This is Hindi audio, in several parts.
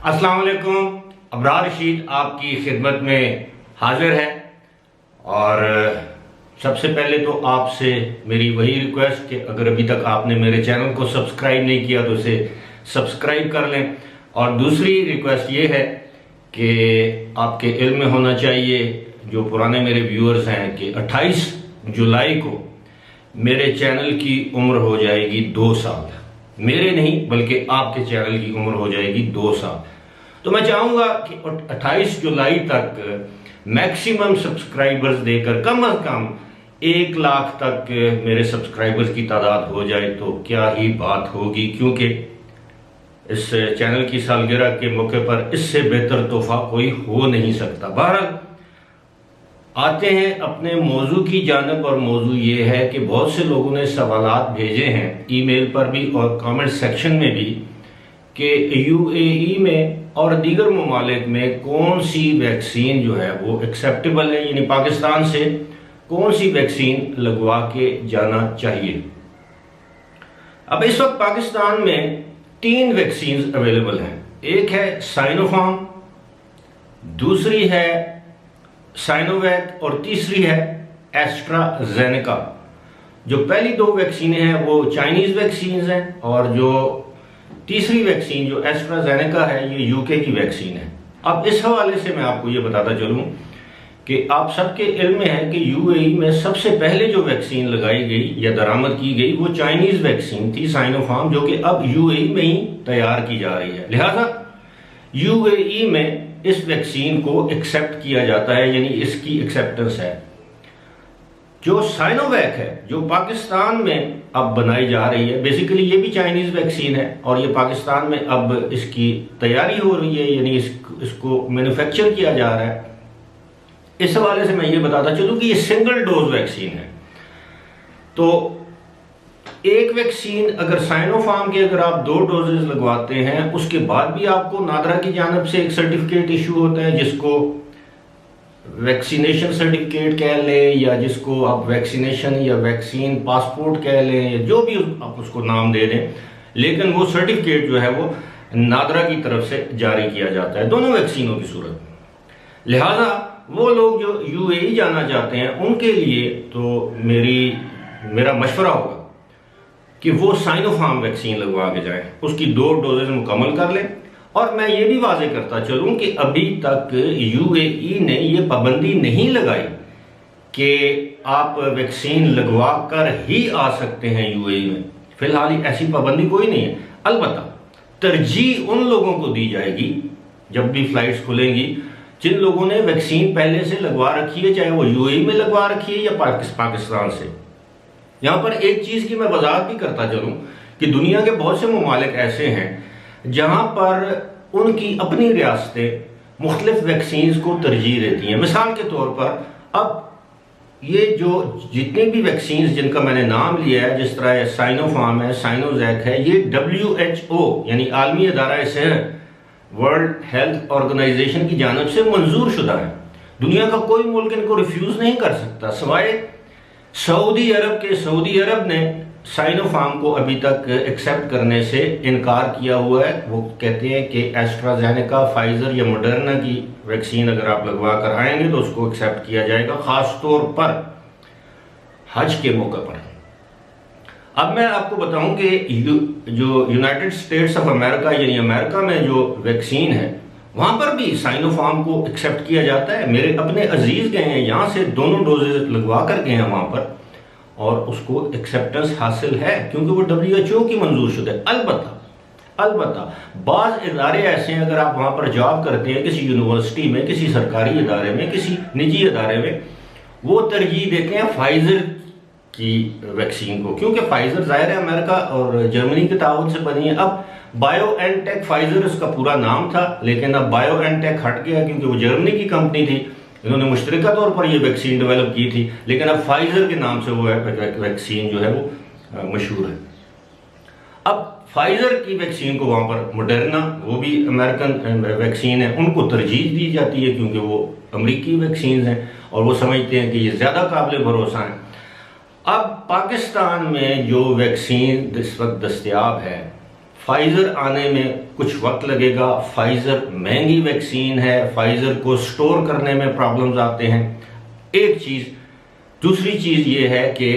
अस्सलाम वालेकुम। अबरार रशीद आपकी खिदमत में हाजिर है। और सबसे पहले तो आपसे मेरी वही रिक्वेस्ट कि अगर अभी तक आपने मेरे चैनल को सब्सक्राइब नहीं किया तो उसे सब्सक्राइब कर लें। और दूसरी रिक्वेस्ट ये है कि आपके इल्म में होना चाहिए, जो पुराने मेरे व्यूअर्स हैं, कि 28 जुलाई को मेरे चैनल की उम्र हो जाएगी 2 साल। मेरे नहीं बल्कि आपके चैनल की उम्र हो जाएगी 2 साल। तो मैं चाहूँगा कि 28 जुलाई तक मैक्सिमम सब्सक्राइबर्स देकर कम अज़ कम 1 लाख तक मेरे सब्सक्राइबर्स की तादाद हो जाए तो क्या ही बात होगी, क्योंकि इस चैनल की सालगिरह के मौके पर इससे बेहतर तोहफा कोई हो नहीं सकता। बहरहाल आते हैं अपने मौजू की जानब, और मौजू ये है कि बहुत से लोगों ने सवालात भेजे हैं ईमेल पर भी और कमेंट सेक्शन में भी कि यूएई में और दीगर ममालिक में कौन सी वैक्सीन जो है वो एक्सेप्टेबल है, यानी पाकिस्तान से कौन सी वैक्सीन लगवा के जाना चाहिए। अब इस वक्त पाकिस्तान में 3 वैक्सीन अवेलेबल हैं। एक है साइनोफार्म, दूसरी है साइनोवैक और तीसरी है एस्ट्राजेनेका। जो पहली 2 वैक्सीनें हैं वो चाइनीज वैक्सीन हैं, और जो तीसरी वैक्सीन जो एस्ट्राजेनेका है ये यूके की वैक्सीन है। अब इस हवाले से मैं आपको ये बताता चलूं कि आप सबके इल्म में है कि यूएई में सबसे पहले जो वैक्सीन लगाई गई या दरामद की गई वो चाइनीज वैक्सीन थी, साइनोफार्म, जो कि अब यूएई में ही तैयार की जा रही है। लिहाजा यूएई में इस वैक्सीन को एक्सेप्ट किया जाता है, यानी इसकी एक्सेप्टेंस है। जो साइनोवैक है जो पाकिस्तान में अब बनाई जा रही है, बेसिकली ये भी चाइनीज वैक्सीन है और ये पाकिस्तान में अब इसकी तैयारी हो रही है, यानी इसको मैन्युफैक्चर किया जा रहा है। इस हवाले से मैं ये बताता चलूं कि ये सिंगल डोज वैक्सीन है। तो एक वैक्सीन अगर साइनोफार्म के अगर आप 2 डोजेज लगवाते हैं, उसके बाद भी आपको नादरा की जानब से एक सर्टिफिकेट इशू होता है जिसको वैक्सीनेशन सर्टिफिकेट कह लें, या जिसको आप वैक्सीनेशन या वैक्सीन पासपोर्ट कह लें, या जो भी आप उसको नाम दे दें, लेकिन वो सर्टिफिकेट जो है वो नादरा की तरफ से जारी किया जाता है दोनों वैक्सीनों की सूरत में। लिहाजा वो लोग जो यूएई जाना चाहते हैं उनके लिए तो मेरा मशवरा होगा कि वो साइनोफार्म वैक्सीन लगवा के जाएं, उसकी 2 डोजेज मुकम्मल कर लें। और मैं ये भी वाजे करता चलूं कि अभी तक यूएई ने ये पाबंदी नहीं लगाई कि आप वैक्सीन लगवा कर ही आ सकते हैं यूएई में। फिलहाल ऐसी पाबंदी कोई नहीं है। अलबत्ता तरजीह उन लोगों को दी जाएगी जब भी फ्लाइट्स खुलेंगी जिन लोगों ने वैक्सीन पहले से लगवा रखी है, चाहे वो यूएई में लगवा रखी है या पाकिस्तान से। यहां पर एक चीज की मैं वजाहत भी करता चलूं कि दुनिया के बहुत से ममालिक ऐसे हैं जहां पर उनकी अपनी रियासतें मुख्तलिफ वैक्सीन को तरजीह देती हैं। मिसाल के तौर पर अब ये जो जितने भी वैक्सीन जिनका मैंने नाम लिया है, जिस तरह साइनोफार्म है, साइनोजैक है, ये WHO यानी आलमी अदारा सेहत, वर्ल्ड हेल्थ ऑर्गेनाइजेशन की जानब से मंजूर शुदा है। दुनिया का कोई मुल्क इनको रिफ्यूज नहीं कर सकता सिवाय सऊदी अरब के। सऊदी अरब ने साइनोफार्म को अभी तक एक्सेप्ट करने से इनकार किया हुआ है। वो कहते हैं कि एस्ट्राजेनेका, फाइजर या मॉडर्ना की वैक्सीन अगर आप लगवा कर आएंगे तो उसको एक्सेप्ट किया जाएगा, खास तौर पर हज के मौके पर। अब मैं आपको बताऊं कि जो यूनाइटेड स्टेट्स ऑफ अमेरिका यानी अमेरिका में जो वैक्सीन है वहां पर भी साइनोफार्म को एक्सेप्ट किया जाता है। मेरे अपने अजीज गए हैं यहाँ से, दोनों डोजेज लगवा कर गए हैं वहां पर, और उसको एक्सेप्टेंस हासिल है क्योंकि वो WHO की मंजूर शुदा है। अलबत्ता बाज इदारे ऐसे हैं, अगर आप वहां पर जॉब करते हैं किसी यूनिवर्सिटी में, किसी सरकारी इदारे में, किसी निजी इदारे में, वो तरजीह देते हैं फाइजर की वैक्सीन को, क्योंकि फाइजर जाहिर है अमेरिका और जर्मनी के ताउन से बनी है। अब बायोएनटेक फाइजर उसका पूरा नाम था, लेकिन अब बायोएनटेक हट गया क्योंकि वो जर्मनी की कंपनी थी, इन्होंने मुश्तरका तौर पर ये वैक्सीन डेवलप की थी, लेकिन अब फाइजर के नाम से वो वैक्सीन जो है वो मशहूर है। अब फाइजर की वैक्सीन को वहां पर मॉडर्ना, वो भी अमेरिकन वैक्सीन है, उनको तरजीह दी जाती है क्योंकि वो अमरीकी वैक्सीन हैं और वो समझते हैं कि ये ज्यादा काबिल भरोसा है। अब पाकिस्तान में जो वैक्सीन इस वक्त दस्तयाब है फाइजर आने में कुछ वक्त लगेगा। फाइजर महंगी वैक्सीन है, फाइजर को स्टोर करने में प्रॉब्लम्स आते हैं, एक चीज़। दूसरी चीज़ ये है कि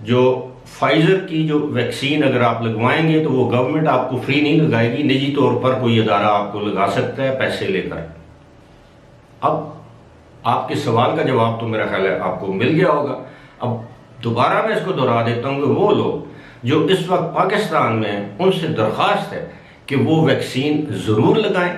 जो फाइजर की जो वैक्सीन अगर आप लगवाएंगे तो वो गवर्नमेंट आपको फ्री नहीं लगाएगी, निजी तौर पर कोई अदारा आपको लगा सकता है पैसे लेकर। अब आपके सवाल का जवाब तो मेरा ख्याल है आपको मिल गया होगा। अब दोबारा मैं इसको दोहरा देता हूँ कि वो लोग जो इस वक्त पाकिस्तान में हैं उनसे दरख्वास्त है कि वो वैक्सीन ज़रूर लगाएं,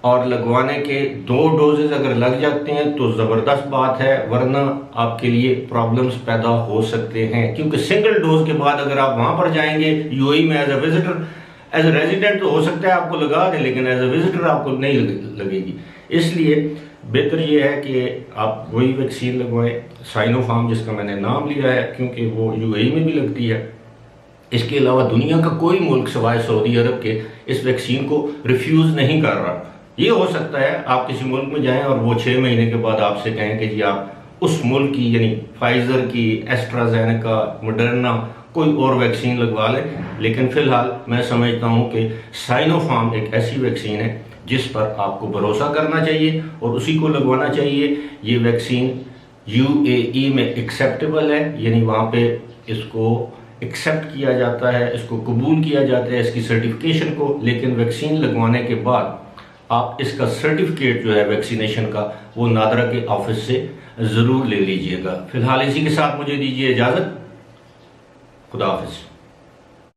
और लगवाने के 2 डोजेज अगर लग जाते हैं तो ज़बरदस्त बात है, वरना आपके लिए प्रॉब्लम्स पैदा हो सकते हैं। क्योंकि सिंगल डोज के बाद अगर आप वहाँ पर जाएंगे यूएई में as a visitor, as a resident तो हो सकता है आपको लगा दें, लेकिन एज ए विजिटर आपको नहीं लगेगी। इसलिए बेहतर ये है कि आप वही वैक्सीन लगवाएं, साइनोफार्म जिसका मैंने नाम लिया है, क्योंकि वो यूएई में भी लगती है। इसके अलावा दुनिया का कोई मुल्क सिवाय सऊदी अरब के इस वैक्सीन को रिफ्यूज़ नहीं कर रहा। ये हो सकता है आप किसी मुल्क में जाएं और वो 6 महीने के बाद आपसे कहें कि जी आप उस मुल्क की, यानी फाइजर की, एस्ट्राजेनेका, मॉडर्ना, कोई और वैक्सीन लगवा लें। लेकिन फिलहाल मैं समझता हूँ कि साइनोफार्म एक ऐसी वैक्सीन है जिस पर आपको भरोसा करना चाहिए और उसी को लगवाना चाहिए। ये वैक्सीन यूएई में एक्सेप्टेबल है, यानी वहाँ पे इसको एक्सेप्ट किया जाता है, इसको कबूल किया जाता है, इसकी सर्टिफिकेशन को। लेकिन वैक्सीन लगवाने के बाद आप इसका सर्टिफिकेट जो है वैक्सीनेशन का, वो नादरा के ऑफिस से ज़रूर ले लीजिएगा। फिलहाल इसी के साथ मुझे दीजिए इजाज़त। खुदा हाफिज़।